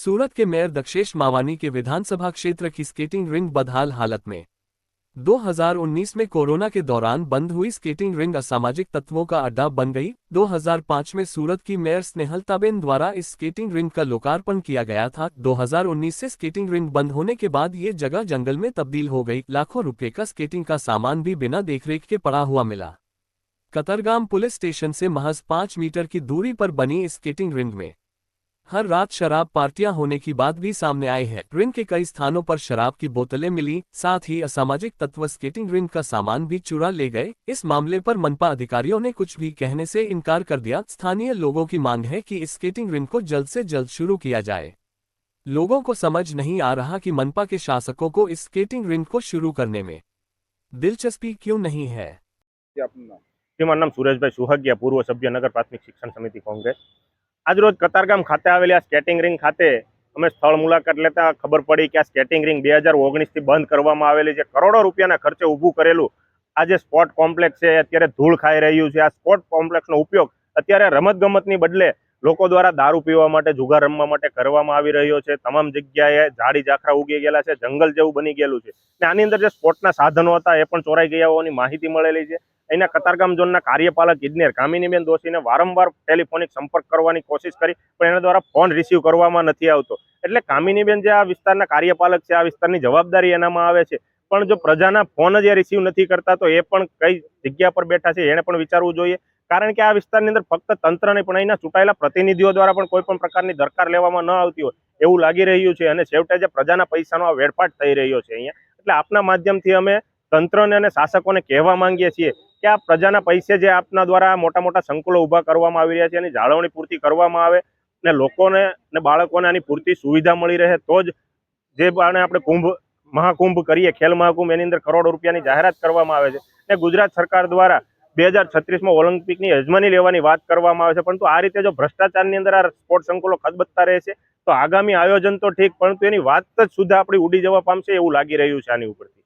सूरत के मेयर दक्षेश मावानी के विधानसभा क्षेत्र की स्केटिंग रिंग बदहाल हालत में। 2019 में कोरोना के दौरान बंद हुई स्केटिंग रिंग असामाजिक तत्वों का अड्डा बन गई। 2005 में सूरत की मेयर स्नेहलताबेन द्वारा इस स्केटिंग रिंग का लोकार्पण किया गया था। 2019 से स्केटिंग रिंग बंद होने के बाद ये जगह जंगल में तब्दील हो गई। लाखों रुपए का स्केटिंग का सामान भी बिना देखरेख के पड़ा हुआ मिला। कतरगाम पुलिस स्टेशन से महज 5 मीटर की दूरी पर बनी इस स्केटिंग रिंग में हर रात शराब पार्टियां होने की बात भी सामने आई है। रिंग के कई स्थानों पर शराब की बोतलें मिली, साथ ही असामाजिक तत्व स्केटिंग रिंग का सामान भी चुरा ले गए। इस मामले पर मनपा अधिकारियों ने कुछ भी कहने से इनकार कर दिया। स्थानीय लोगों की मांग है कि इस स्केटिंग रिंग को जल्द से जल्द शुरू किया जाए। लोगों को समझ नहीं आ रहा कि मनपा के शासकों को इस स्केटिंग रिंग को शुरू करने में दिलचस्पी क्यों नहीं है। મારું નામ સુરેશભાઈ સુહાગિયા, પૂર્વ સભ્ય નગર પ્રાથમિક શિક્ષણ સમિતિ કોંગ્રેસ। આજરોજ કતારગામ ખાતે આવેલી આ સ્કેટિંગ રિંગ ખાતે અમે સ્થળ મુલાકાત લેતા ખબર પડી કે આ સ્કેટિંગ રિંગ 2019થી બંધ કરવામાં આવેલી છે। કરોડો રૂપિયાના ખર્ચે ઊભું કરેલું આ જે સ્પોર્ટ કોમ્પ્લેક્સ છે અત્યારે ધૂળ ખાઈ રહ્યું છે। આ સ્પોર્ટ કોમ્પ્લેક્સનો ઉપયોગ અત્યારે રમતગમતની બદલે લોકો દ્વારા દારૂ પીવા માટે, જુગાર રમવા માટે કરવામાં આવી રહ્યો છે। તમામ જગ્યાએ ઝાડી ઝાખરા ઉગી ગયેલા છે, જંગલ જેવું બની ગયેલું છે ને આની અંદર જે સ્પોર્ટના સાધનો હતા એ પણ ચોરાઈ ગયા હોવાની માહિતી મળેલી છે। અહીંના કતારગામ ઝોનના કાર્યપાલક ઇજનેર કામિનીબેન દોશીને વારંવાર ટેલિફોનિક સંપર્ક કરવાની કોશિશ કરી પણ એના દ્વારા ફોન રિસીવ કરવામાં નથી આવતો। એટલે કામિનીબેન જે આ વિસ્તારના કાર્યપાલક છે, આ વિસ્તારની જવાબદારી એનામાં આવે છે, પણ જો પ્રજાના ફોન જ રિસીવ નથી કરતા તો એ પણ કઈ જગ્યા પર બેઠા છે એને પણ વિચારવું જોઈએ। કારણ કે આ વિસ્તારની અંદર ફક્ત તંત્ર નહીં પણ અહીંના ચૂંટાયેલા પ્રતિનિધિઓ દ્વારા પણ કોઈ પણ પ્રકારની દરકાર લેવામાં ન આવતી હોય એવું લાગી રહ્યું છે અને છેવટે જે પ્રજાના પૈસાનો આ વેડફાટ થઈ રહ્યો છે અહીંયા। એટલે આપના માધ્યમથી અમે તંત્રને અને શાસકોને કહેવા માંગીએ છીએ કે આ પ્રજાના પૈસે જે આપના દ્વારા મોટા મોટા સંકુલો ઊભા કરવામાં આવી રહ્યા છે એની જાળવણી પૂર્તિ કરવામાં આવે ને લોકોને ને બાળકોને આની પૂરતી સુવિધા મળી રહે તો જ જે બાણે આપણે મહાકુંભ કરીએ, ખેલ મહાકુંભ, એની અંદર કરોડો રૂપિયાની જાહેરાત કરવામાં આવે છે ને ગુજરાત સરકાર દ્વારા 2036માં ઓલિમ્પિકની યજમાની લેવાની વાત કરવામાં આવે છે। પરંતુ આ રીતે જો ભ્રષ્ટાચારની અંદર આ સ્પોર્ટ સંકુલો ખદબદતા રહેશે તો આગામી આયોજન તો ઠીક પરંતુ એની વાત જ સુદ્ધા આપણી ઉડી જવા પામશે એવું લાગી રહ્યું છે આની ઉપરથી।